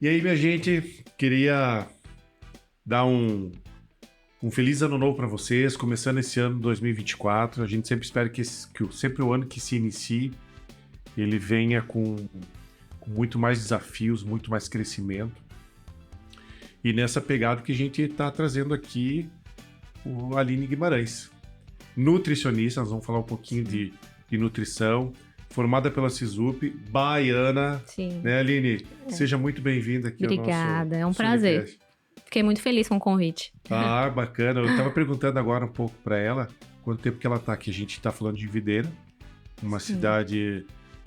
E aí, minha gente, queria dar um feliz ano novo para vocês, começando esse ano 2024. A gente sempre espera que sempre o ano que se inicie, ele venha com muito mais desafios, muito mais crescimento. E nessa pegada que a gente está trazendo aqui o Aline Guimarães, nutricionista, nós vamos falar um pouquinho de nutrição, formada pela Cisup, baiana. Sim. Né, Aline? Seja muito bem-vinda aqui Obrigada, ao nosso é um prazer. Sonicast. Fiquei muito feliz com o convite. Ah, bacana. Eu estava perguntando agora um pouco para ela quanto tempo que ela está aqui. A gente está falando de Videira, uma cidade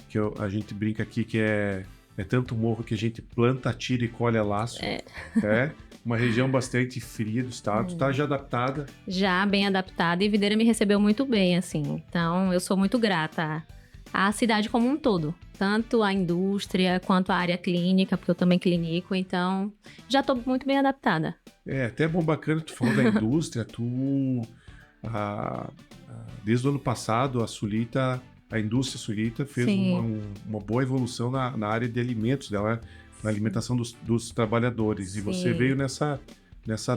que a gente brinca aqui que é tanto morro que a gente planta, tira e colhe a laço. É uma região bastante fria do estado. Tá já adaptada? Já bem adaptada, e Videira me recebeu muito bem, assim. Então, eu sou muito grata à cidade como um todo. Tanto a indústria, quanto a área clínica, porque eu também clinico. Então, já estou muito bem adaptada. É, até bom, bacana, tu falou da indústria. Desde o ano passado, a indústria sulita fez uma boa evolução na área de alimentos dela, na alimentação dos trabalhadores. E você veio nessa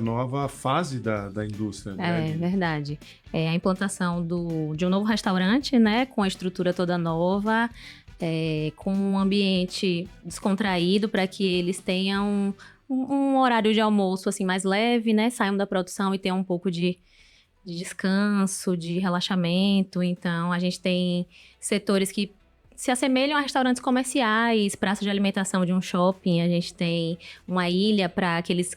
nova fase da indústria. Né? É verdade. É a implantação de um novo restaurante, né, com a estrutura toda nova, com um ambiente descontraído para que eles tenham um horário de almoço assim mais leve, né, saiam da produção e tenham um pouco de descanso, de relaxamento. Então, a gente tem setores que se assemelham a restaurantes comerciais, praças de alimentação de um shopping. A gente tem uma ilha para que eles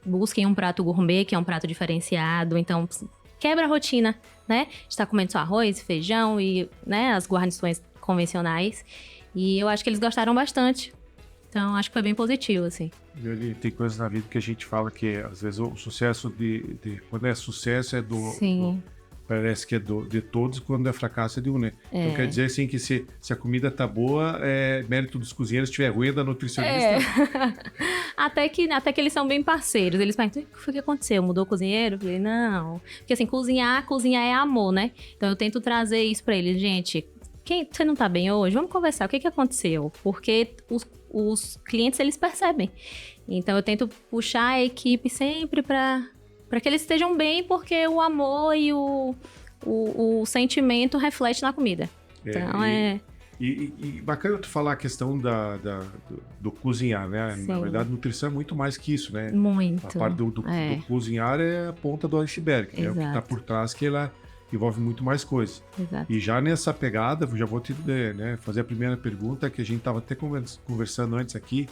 busquem um prato gourmet, que é um prato diferenciado. Então, quebra a rotina, né? A gente está comendo só arroz, feijão e, né, as guarnições convencionais. E eu acho que eles gostaram bastante. Então, acho que foi bem positivo, assim. E tem coisas na vida que a gente fala que, às vezes, o sucesso quando é sucesso é parece que é de todos, quando é fracasso é de um, né? Então quer dizer, assim, que se a comida tá boa, é mérito dos cozinheiros, se tiver ruim, é da nutricionista. Até que eles são bem parceiros. Eles perguntam, o que foi que aconteceu? Mudou o cozinheiro? Eu falei, não. Porque, assim, cozinhar é amor, né? Então, eu tento trazer isso pra eles. Gente, você não tá bem hoje? Vamos conversar. O que aconteceu? Porque os clientes, eles percebem. Então, eu tento puxar a equipe sempre para que eles estejam bem, porque o amor e o sentimento reflete na comida. Então, E bacana tu falar a questão do cozinhar, né? Sim. Na verdade, nutrição é muito mais que isso, né? Muito. A parte do cozinhar é a ponta do iceberg, é o que está por trás, que ela envolve muito mais coisas. Exato. E já nessa pegada, já vou te fazer a primeira pergunta, que a gente estava até conversando antes aqui,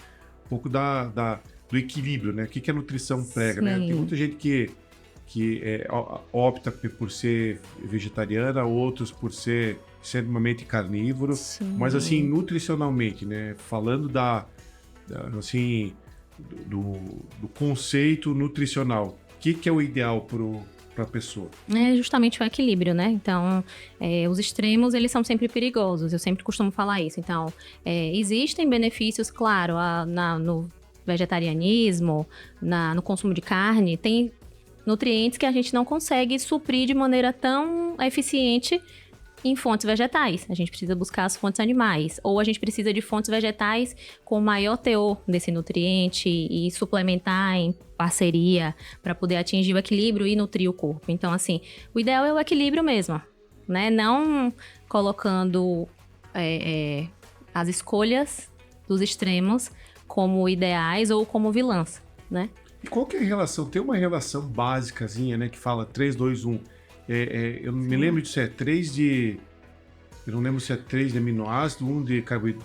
um pouco do equilíbrio, né? O que a nutrição prega, né? Tem muita gente que opta por ser vegetariana, outros por ser extremamente carnívoro. Sim. Mas assim, nutricionalmente, né? Falando do conceito nutricional, o que é o ideal para a pessoa? É justamente o equilíbrio, né? Então, os extremos, eles são sempre perigosos. Eu sempre costumo falar isso. Então, existem benefícios, claro, no vegetarianismo, no consumo de carne, tem nutrientes que a gente não consegue suprir de maneira tão eficiente em fontes vegetais. A gente precisa buscar as fontes animais, ou a gente precisa de fontes vegetais com maior teor desse nutriente e suplementar em parceria para poder atingir o equilíbrio e nutrir o corpo. Então, assim, o ideal é o equilíbrio mesmo, né? Não colocando as escolhas dos extremos como ideais ou como vilãs, né? E qual que é a relação? Tem uma relação básicazinha, né, que fala 3, 2, 1. Eu não me lembro disso, 3 de... Eu não lembro se é 3 de aminoácido,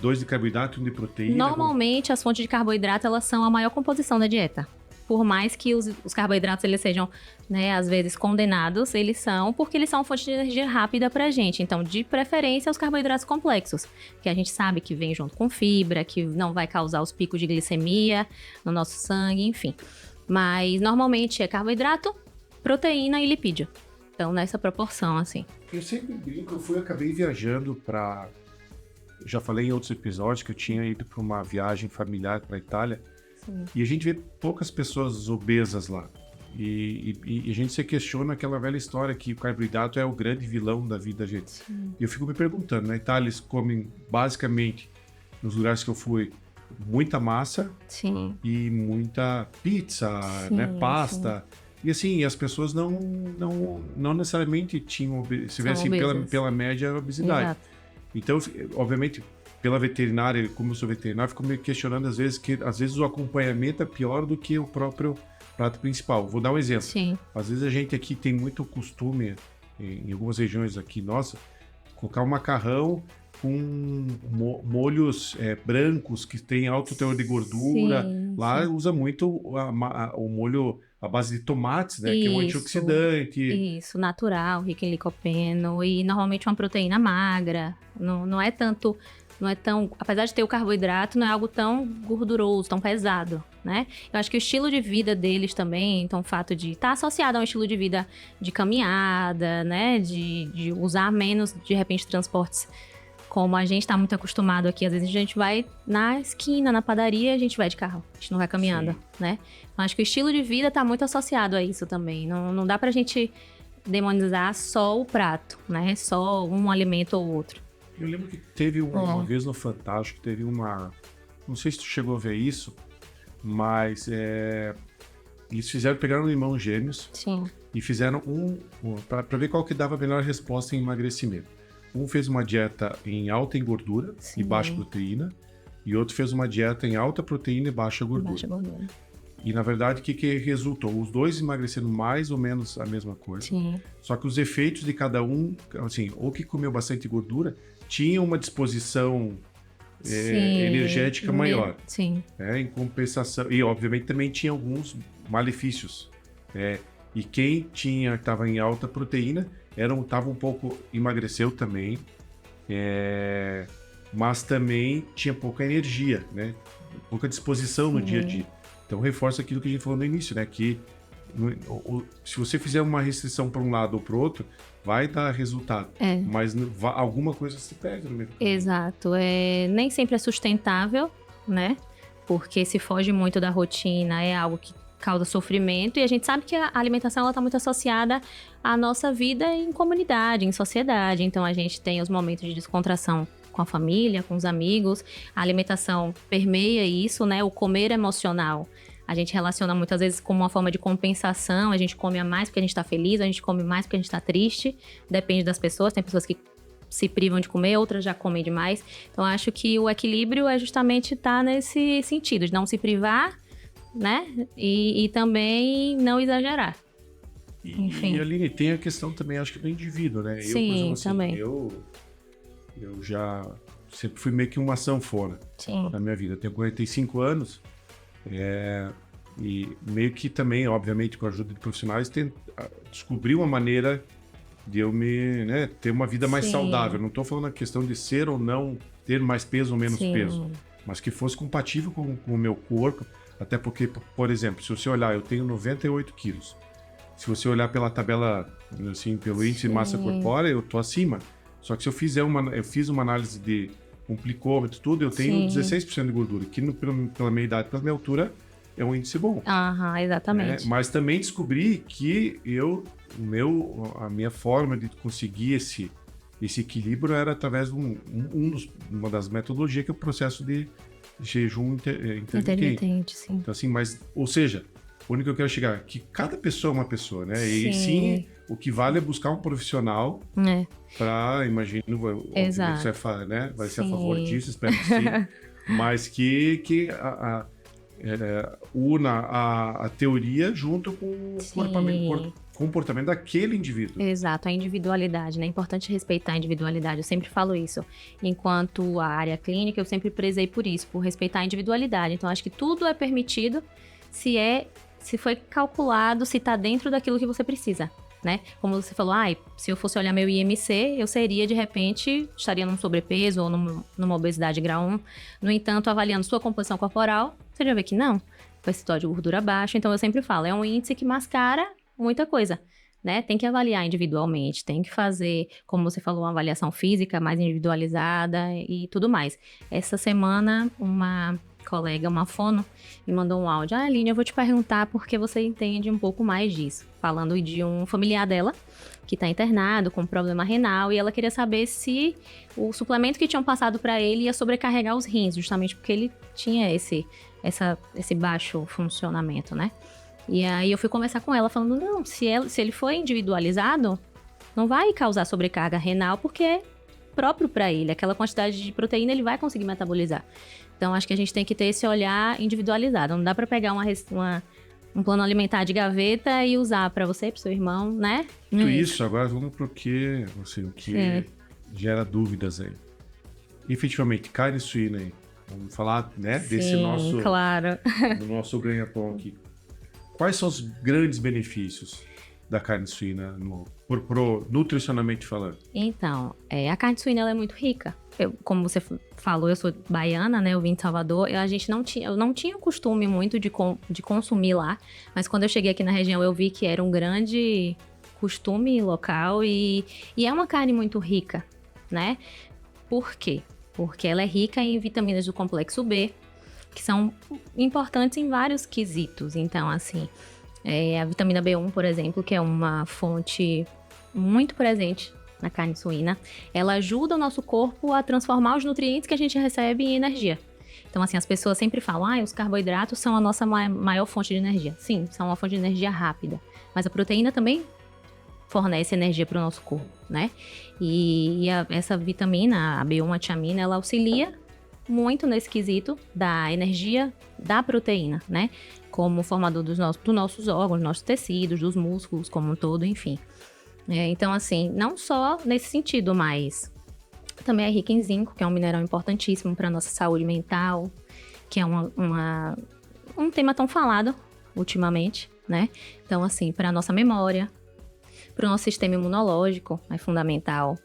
2 de carboidrato e 1 de proteína. Normalmente, as fontes de carboidrato, elas são a maior composição da dieta. Por mais que os carboidratos, eles sejam, né, às vezes condenados, eles são porque eles são fonte de energia rápida pra gente. Então, de preferência, os carboidratos complexos, que a gente sabe que vem junto com fibra, que não vai causar os picos de glicemia no nosso sangue, enfim. Mas, normalmente, é carboidrato, proteína e lipídio. Então, nessa proporção, assim. Eu sempre brinco, acabei viajando para... Já falei em outros episódios que eu tinha ido para uma viagem familiar para a Itália. Sim. E a gente vê poucas pessoas obesas lá. E a gente se questiona aquela velha história que o carboidrato é o grande vilão da vida da gente. Sim. E eu fico me perguntando, na Itália eles comem basicamente, nos lugares que eu fui, muita massa Sim. e muita pizza, né, Sim, pasta. E assim, as pessoas não necessariamente tinham, se vê São assim, obesas. pela média, obesidade. Exato. Então, obviamente, pela veterinária, como eu sou veterinário, fico me questionando às vezes que às vezes o acompanhamento é pior do que o próprio prato principal. Vou dar um exemplo. Sim. Às vezes a gente aqui tem muito costume, em algumas regiões aqui, nossa, colocar um macarrão com molhos brancos que tem alto teor de gordura. Sim, Lá sim. usa muito o molho à base de tomates, né? Que é um Isso. antioxidante. Isso, natural, rico em licopeno e normalmente uma proteína magra. Não é tanto, não é tão, apesar de ter o carboidrato, não é algo tão gorduroso, tão pesado, né? Eu acho que o estilo de vida deles também, então o fato de estar associado a um estilo de vida de caminhada, né? De usar menos, de repente, transportes como a gente está muito acostumado aqui. Às vezes a gente vai na esquina, na padaria, a gente vai de carro, a gente não vai caminhando, Sim. né? Então, acho que o estilo de vida está muito associado a isso também. Não dá pra gente demonizar só o prato, né? Só um alimento ou outro. Eu lembro que teve uma vez no Fantástico, teve uma. Não sei se tu chegou a ver isso, mas eles pegaram irmãos gêmeos Sim. e fizeram para ver qual que dava a melhor resposta em emagrecimento. Um fez uma dieta em alta em gordura Sim. e baixa proteína, e outro fez uma dieta em alta proteína e baixa gordura. Baixa gordura. E na verdade, o que resultou? Os dois emagreceram mais ou menos a mesma coisa. Sim. Só que os efeitos de cada um, assim, ou que comeu bastante gordura, tinha uma disposição energética maior. Sim. Em compensação. E obviamente também tinha alguns malefícios. E quem estava em alta proteína estava um pouco, emagreceu também, mas também tinha pouca energia, né? Pouca disposição no dia a dia. Então reforça aquilo que a gente falou no início, né? Que se você fizer uma restrição para um lado ou para o outro, vai dar resultado. Mas alguma coisa se perde no meio. Exato. Nem sempre é sustentável, né? Porque se foge muito da rotina, é algo que causa sofrimento. E a gente sabe que a alimentação está muito associada à nossa vida em comunidade, em sociedade. Então a gente tem os momentos de descontração com a família, com os amigos. A alimentação permeia isso, né? O comer emocional. A gente relaciona muitas vezes como uma forma de compensação. A gente come a mais porque a gente está feliz, a gente come mais porque a gente está triste. Depende das pessoas. Tem pessoas que se privam de comer, outras já comem demais. Então, acho que o equilíbrio é justamente estar nesse sentido, de não se privar, né? E também não exagerar. Enfim. E Aline, tem a questão também, acho que do indivíduo, né? Sim, eu, por exemplo, assim, também. Eu já sempre fui meio que uma sanfona na minha vida. Eu tenho 45 anos e meio que também, obviamente, com a ajuda de profissionais, descobri uma maneira de eu ter uma vida mais saudável. Não estou falando a questão de ser ou não ter mais peso ou menos peso, mas que fosse compatível com o meu corpo. Até porque, por exemplo, se você olhar, eu tenho 98 quilos. Se você olhar pela tabela, assim, pelo índice de massa corpórea, eu tô acima. Só que se eu fiz uma análise de um glicômetro, tudo, eu tenho 16% de gordura, que pela minha idade, pela minha altura, é um índice bom. Exatamente. Mas também descobri que a minha forma de conseguir esse equilíbrio era através de uma das metodologias, que é o processo de jejum intermitente. Sim. Então, assim, ou seja, o único que eu quero chegar é que cada pessoa é uma pessoa, né? Sim. E sim, o que vale é buscar um profissional para, imagino, Exato. Você vai ser a favor disso, espero que sim, mas que una a teoria junto com o comportamento daquele indivíduo. Exato, a individualidade, né? É importante respeitar a individualidade, eu sempre falo isso. Enquanto a área clínica, eu sempre prezei por isso, por respeitar a individualidade. Então, acho que tudo é permitido se foi calculado, se tá dentro daquilo que você precisa, né? Como você falou, se eu fosse olhar meu IMC, eu seria, de repente, estaria num sobrepeso ou numa obesidade grau 1. No entanto, avaliando sua composição corporal, você já vê que não. Percentual de gordura baixo. Então, eu sempre falo, é um índice que mascara muita coisa, né? Tem que avaliar individualmente, tem que fazer, como você falou, uma avaliação física mais individualizada e tudo mais. Essa semana, uma colega, uma fono, me mandou um áudio. Aline, eu vou te perguntar porque você entende um pouco mais disso. Falando de um familiar dela, que tá internado com problema renal, e ela queria saber se o suplemento que tinham passado para ele ia sobrecarregar os rins, justamente porque ele tinha esse baixo funcionamento, né? E aí eu fui conversar com ela, falando, não, se ele for individualizado, não vai causar sobrecarga renal, porque é próprio para ele. Aquela quantidade de proteína ele vai conseguir metabolizar. Então, acho que a gente tem que ter esse olhar individualizado. Não dá para pegar um plano alimentar de gaveta e usar para você, para seu irmão, né? Tudo isso, agora vamos pro que, assim, o que gera dúvidas aí. Efetivamente, carne suína aí. Vamos falar, né, desse nosso, claro. do nosso ganha-pão aqui. Quais são os grandes benefícios da carne suína, nutricionalmente falando? Então, a carne suína ela é muito rica. Como você falou, eu sou baiana, né? Eu vim de Salvador. Eu não tinha o costume muito de consumir lá. Mas quando eu cheguei aqui na região, eu vi que era um grande costume local. E é uma carne muito rica, né? Por quê? Porque ela é rica em vitaminas do complexo B, que são importantes em vários quesitos. Então, assim, a vitamina B1, por exemplo, que é uma fonte muito presente na carne suína, ela ajuda o nosso corpo a transformar os nutrientes que a gente recebe em energia. Então, assim, as pessoas sempre falam, os carboidratos são a nossa maior fonte de energia. Sim, são uma fonte de energia rápida. Mas a proteína também fornece energia para o nosso corpo, né? E essa vitamina, a B1, a tiamina, ela auxilia muito nesse quesito da energia da proteína, né? Como formador dos nossos órgãos, dos nossos tecidos, dos músculos como um todo, enfim. Então, assim, não só nesse sentido, mas também é rica em zinco, que é um mineral importantíssimo para a nossa saúde mental, que é um tema tão falado ultimamente, né? Então, assim, para a nossa memória, para o nosso sistema imunológico, é fundamental.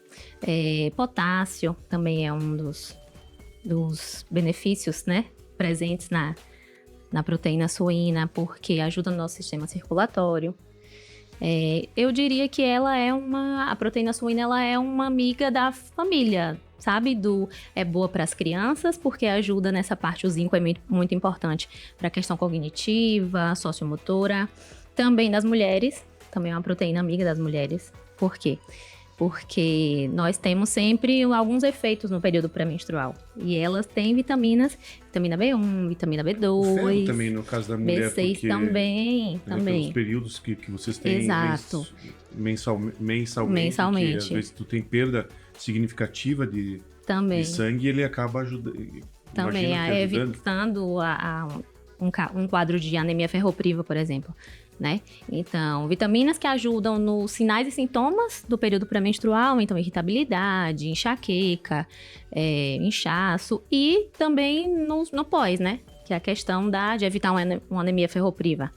Potássio também é um dos benefícios, né, presentes na proteína suína, porque ajuda no nosso sistema circulatório. Eu diria que a proteína suína ela é uma amiga da família, sabe? É boa para as crianças, porque ajuda nessa parte, o zinco é muito, muito importante para a questão cognitiva, sociomotora. Também das mulheres, também é uma proteína amiga das mulheres. Por quê? Porque nós temos sempre alguns efeitos no período pré-menstrual. E elas têm vitaminas, vitamina B1, vitamina B2. O ferro também, no caso da mulher, B6 porque, também. Pelos períodos que vocês têm. Exato. Mensalmente. Que, às vezes tu tem perda significativa de sangue, ele acaba ajudando. Também, evitando um quadro de anemia ferropriva, por exemplo. Né? Então, vitaminas que ajudam nos sinais e sintomas do período pré-menstrual, então irritabilidade, enxaqueca, inchaço e também no pós, né? Que é a questão de evitar uma anemia ferropriva,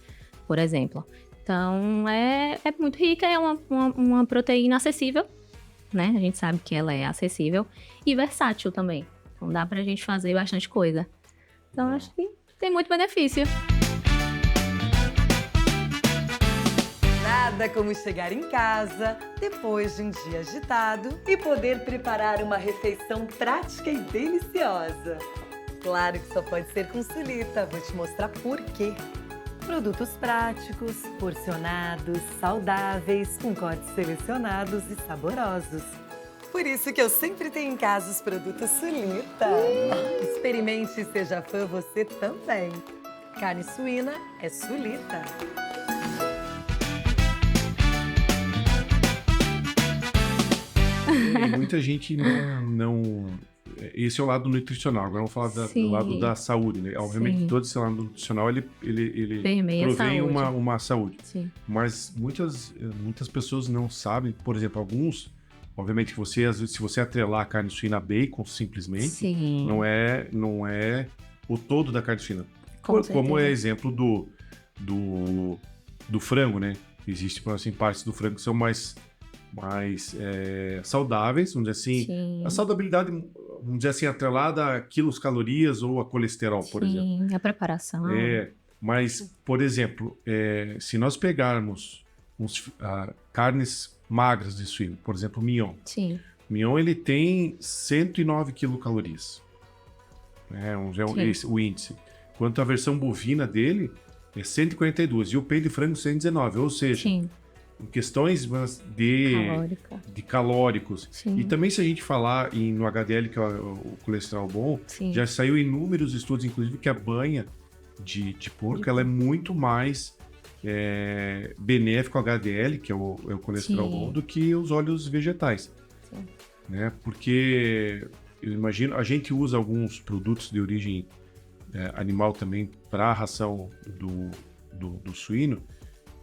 por exemplo. Então, é muito rica, é uma proteína acessível, né? A gente sabe que ela é acessível e versátil também. Então, dá pra gente fazer bastante coisa. Então, acho que tem muito benefício. Nada como chegar em casa, depois de um dia agitado, e poder preparar uma refeição prática e deliciosa. Claro que só pode ser com Sulita, vou te mostrar por quê. Produtos práticos, porcionados, saudáveis, com cortes selecionados e saborosos. Por isso que eu sempre tenho em casa os produtos Sulita. Experimente e seja fã você também. Carne suína é Sulita. E muita gente não... Esse é o lado nutricional. Agora vamos falar do lado da saúde, né? Obviamente, todo esse lado nutricional, ele provém uma saúde. Sim. Mas muitas pessoas não sabem, por exemplo, alguns... Obviamente, às vezes, se você atrelar a carne suína a bacon, simplesmente, não é o todo da carne suína. Como é exemplo do frango, né? Existem, assim, partes do frango que são mais saudáveis, vamos dizer assim. Sim. A saudabilidade, vamos dizer assim, atrelada a quilos, calorias ou a colesterol, por exemplo. Sim, a preparação. Mas, por exemplo, se nós pegarmos carnes magras de suíno, por exemplo, o mignon. Sim. O mignon, ele tem 109 quilocalorias. O índice. Enquanto a versão bovina dele é 142 e o peito de frango 119, ou seja, em questões mas Calórica. de calóricos. Sim. E também se a gente falar no HDL, que é o colesterol bom, Sim. já saiu inúmeros estudos, inclusive que a banha de porco ela é muito mais benéfico ao HDL, que é o colesterol Sim. bom, do que os óleos vegetais. Sim. Né? Porque eu imagino, a gente usa alguns produtos de origem animal também para a ração do suíno,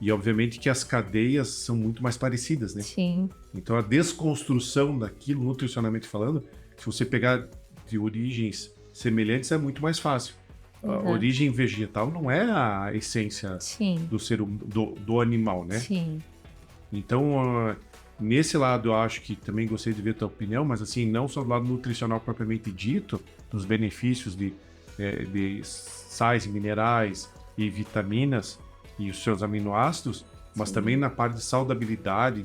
e obviamente que as cadeias são muito mais parecidas, né? Sim. Então a desconstrução daquilo, nutricionalmente falando, se você pegar de origens semelhantes, é muito mais fácil. A origem vegetal não é a essência Sim. do animal, né? Sim. Então, nesse lado eu acho que também gostei de ver a tua opinião, mas assim, não só do lado nutricional propriamente dito, dos benefícios de sais, minerais e vitaminas e os seus aminoácidos, mas também na parte de saudabilidade,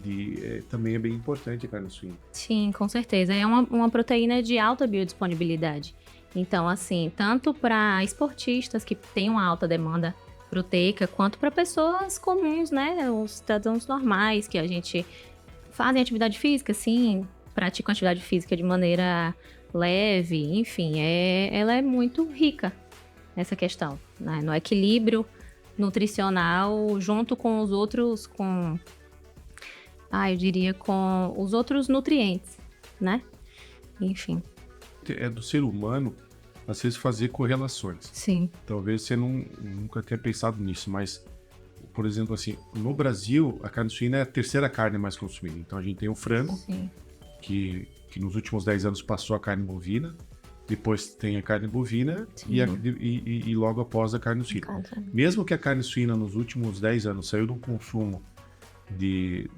também é bem importante a carne suína. Sim, com certeza. É uma proteína de alta biodisponibilidade. Então, assim, tanto para esportistas que têm uma alta demanda proteica, quanto para pessoas comuns, né? Os cidadãos normais, que a gente fazem atividade física, sim, praticam atividade física de maneira leve, enfim, ela é muito rica nessa questão, né? No equilíbrio nutricional, junto com os outros, eu diria com os outros nutrientes, né? Enfim. É do ser humano, às vezes, fazer correlações. Sim. Talvez você nunca tenha pensado nisso, mas, por exemplo, assim, no Brasil, a carne suína é a terceira carne mais consumida. Então, a gente tem o frango, Sim. que nos últimos 10 anos passou a carne bovina, depois tem a carne bovina e logo após a carne suína. Mesmo que a carne suína nos últimos 10 anos saiu de um consumo de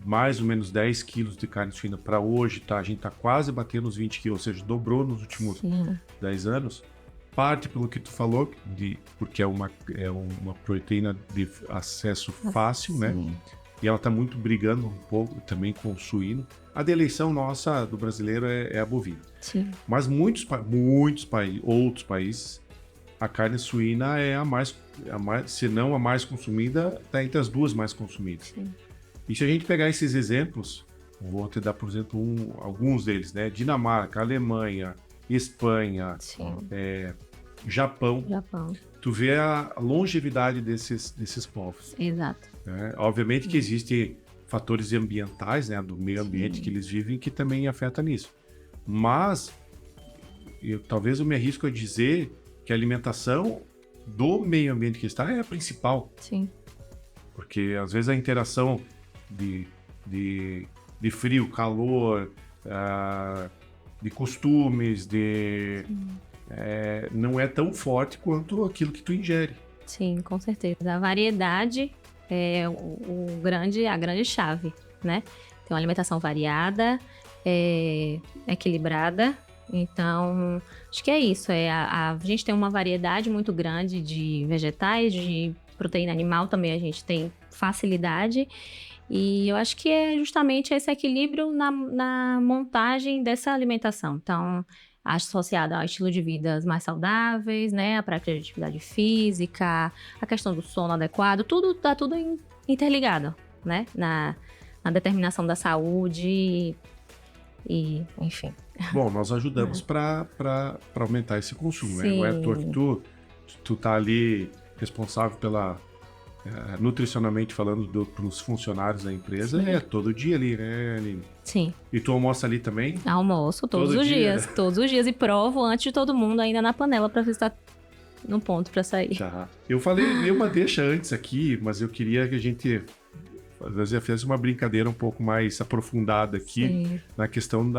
mais ou menos 10 quilos de carne suína para hoje, tá? A gente tá quase batendo os 20 quilos, ou seja, dobrou nos últimos 10 anos. Parte pelo que tu falou, porque é uma proteína de acesso fácil, né? E ela tá muito brigando um pouco também com o suíno. A de eleição nossa, do brasileiro, é a bovina. Sim. Mas outros países, a carne suína é a mais, se não a mais consumida, está entre as duas mais consumidas. Sim. E se a gente pegar esses exemplos, vou te dar, por exemplo, alguns deles, né? Dinamarca, Alemanha, Espanha, Japão. Tu vê a longevidade desses povos. Exato. Né? Obviamente que existem fatores ambientais, né, do meio ambiente que eles vivem, que também afeta nisso. Mas, talvez eu me arrisco a dizer que a alimentação do meio ambiente que está é a principal. Sim. Porque, às vezes, a interação de frio, calor, de costumes, não é tão forte quanto aquilo que tu ingere. Sim, com certeza. A variedade é a grande chave, né? Tem uma alimentação variada, equilibrada. Então, acho que é isso. A gente tem uma variedade muito grande de vegetais, de proteína animal também a gente tem facilidade. E eu acho que é justamente esse equilíbrio na montagem dessa alimentação. Então, associada ao estilo de vida mais saudáveis, né? A prática de atividade física, a questão do sono adequado, tá tudo interligado, né? Na determinação da saúde e enfim. Bom, nós ajudamos para aumentar esse consumo, né? Não é à toa que tu tá ali responsável pela nutricionalmente falando pros funcionários da empresa, todo dia ali, né, Aline? Sim. E tu almoça ali também? Almoço todos os dias, todos os dias, e provo antes de todo mundo ainda na panela para ver se tá no ponto para sair. Tá. Eu dei uma deixa antes aqui, mas eu queria que a gente fizesse uma brincadeira um pouco mais aprofundada aqui na questão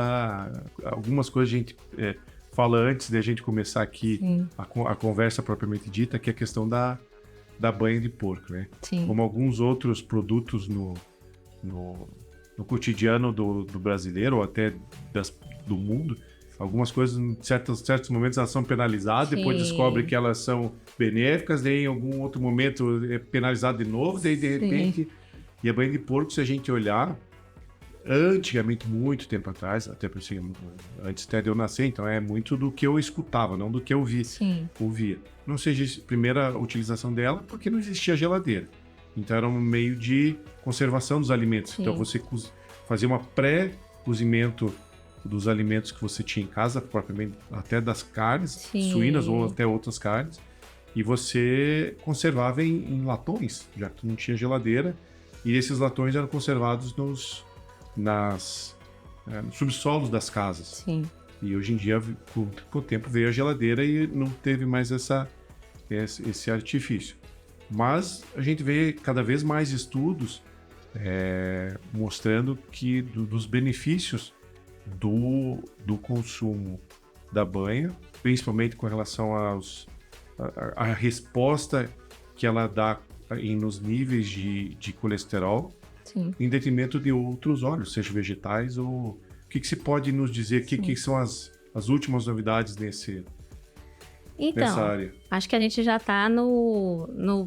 algumas coisas a gente fala antes de a gente começar aqui a conversa propriamente dita, que é a questão da banha de porco, né? Sim. Como alguns outros produtos no cotidiano do brasileiro ou até do mundo, algumas coisas em certos momentos elas são penalizadas, depois descobre que elas são benéficas, daí em algum outro momento é penalizado de novo, daí de repente... E a banha de porco, se a gente olhar, antigamente, muito tempo atrás, até por assim, antes até de eu nascer, então é muito do que eu escutava, não do que eu ouvia. Não seja a primeira utilização dela, porque não existia geladeira. Então era um meio de conservação dos alimentos. Sim. Então você fazia uma pré-cozimento dos alimentos que você tinha em casa, propriamente até das carnes, Sim. suínas ou até outras carnes, e você conservava em latões, já que tu não tinha geladeira, e esses latões eram conservados nos subsolos das casas. Sim. E hoje em dia, com o tempo, veio a geladeira e não teve mais esse artifício. Mas a gente vê cada vez mais estudos mostrando que dos benefícios do consumo da banha, principalmente com relação à resposta que ela dá nos níveis de colesterol, Sim. em detrimento de outros óleos, seja vegetais ou... O que você pode nos dizer? O que são as últimas novidades nessa área? Acho que a gente já está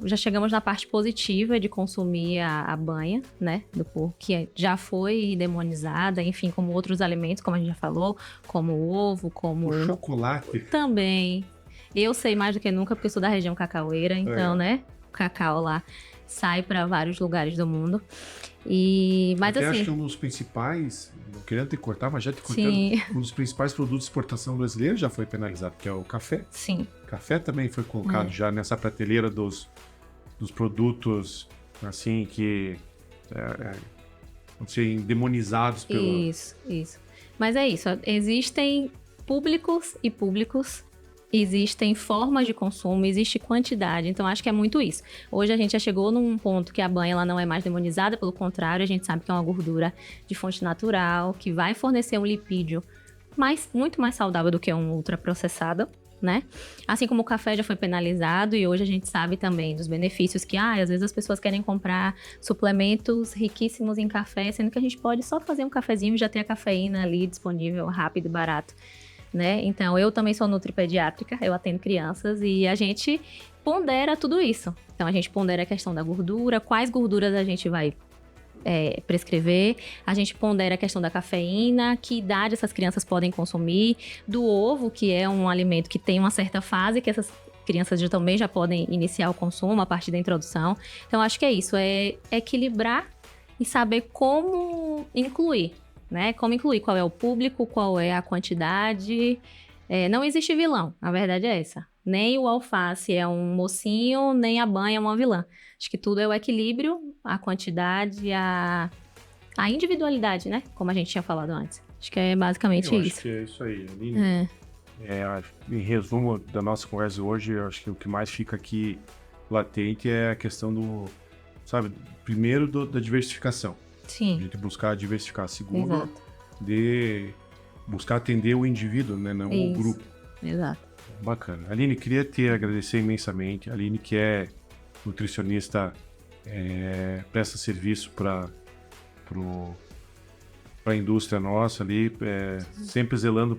já chegamos na parte positiva de consumir a banha, né? Do porco, que já foi demonizada, enfim, como outros alimentos, como a gente já falou, como o ovo, como... O chocolate. Também. Eu sei mais do que nunca, porque eu sou da região cacaueira, então, né? O cacau lá sai para vários lugares do mundo. Mas até assim... acho que um dos principais, não querendo te cortar, mas já te cortando, Sim. um dos principais produtos de exportação brasileira já foi penalizado, que é o café. Sim. O café também foi colocado já nessa prateleira dos produtos, assim, que vão ser demonizados pelo... Isso. Mas é isso, existem públicos e públicos, existem formas de consumo, existe quantidade, então acho que é muito isso. Hoje a gente já chegou num ponto que a banha ela não é mais demonizada, pelo contrário, a gente sabe que é uma gordura de fonte natural, que vai fornecer um lipídio muito mais saudável do que um ultraprocessado, né? Assim como o café já foi penalizado e hoje a gente sabe também dos benefícios que, às vezes as pessoas querem comprar suplementos riquíssimos em café, sendo que a gente pode só fazer um cafezinho e já ter a cafeína ali disponível, rápido e barato. Né? Então, eu também sou nutripediátrica, eu atendo crianças e a gente pondera tudo isso. Então, a gente pondera a questão da gordura, quais gorduras a gente vai prescrever, a gente pondera a questão da cafeína, que idade essas crianças podem consumir, do ovo, que é um alimento que tem uma certa fase, que essas crianças também já podem iniciar o consumo a partir da introdução. Então, acho que é isso, é equilibrar e saber como incluir. Né? Como incluir qual é o público, qual é a quantidade. Não existe vilão, a verdade é essa. Nem o alface é um mocinho, nem a banha é uma vilã. Acho que tudo é o equilíbrio, a quantidade, a individualidade, né? Como a gente tinha falado antes. Acho que é basicamente isso. Acho que é isso aí, Aline. Em resumo da nossa conversa hoje, eu acho que o que mais fica aqui latente é a questão primeiro da diversificação. Sim. A gente buscar diversificar. Segundo, exato, de buscar atender o indivíduo, né? Não o grupo. Exato. Bacana. Aline, queria te agradecer imensamente. Aline, que é nutricionista, presta serviço para a indústria nossa ali, sempre zelando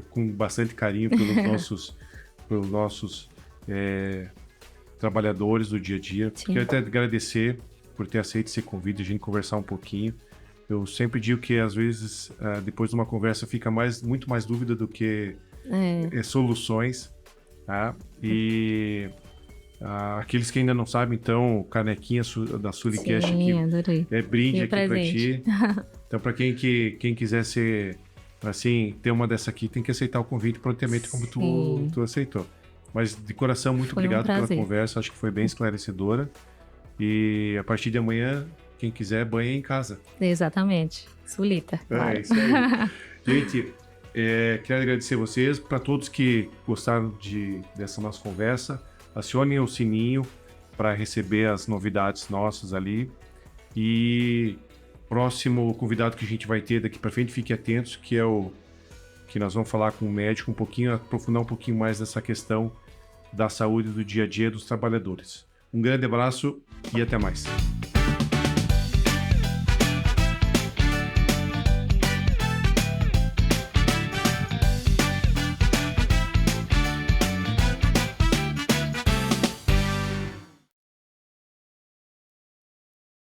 com bastante carinho pelos nossos trabalhadores do dia a dia. Sim. Queria até agradecer por ter aceito esse convite, a gente conversar um pouquinho. Eu sempre digo que, às vezes, depois de uma conversa, fica muito mais dúvida do que soluções. Tá? E aqueles que ainda não sabem, então, canequinha da Sulicast aqui adorei. Brinde Meu aqui para ti. presente. Então, para quem quiser ser, assim, ter uma dessa aqui, tem que aceitar o convite prontamente, como tu aceitou. Mas, de coração, muito obrigado pela conversa. Acho que foi bem esclarecedora. E a partir de amanhã, quem quiser, banha em casa. Exatamente. Sulita. Claro. Isso aí. Gente, quero agradecer vocês. Para todos que gostaram dessa nossa conversa, acionem o sininho para receber as novidades nossas ali. E próximo convidado que a gente vai ter daqui para frente, fiquem atentos, que é que nós vamos falar com o médico aprofundar um pouquinho mais dessa questão da saúde do dia a dia dos trabalhadores. Um grande abraço e até mais.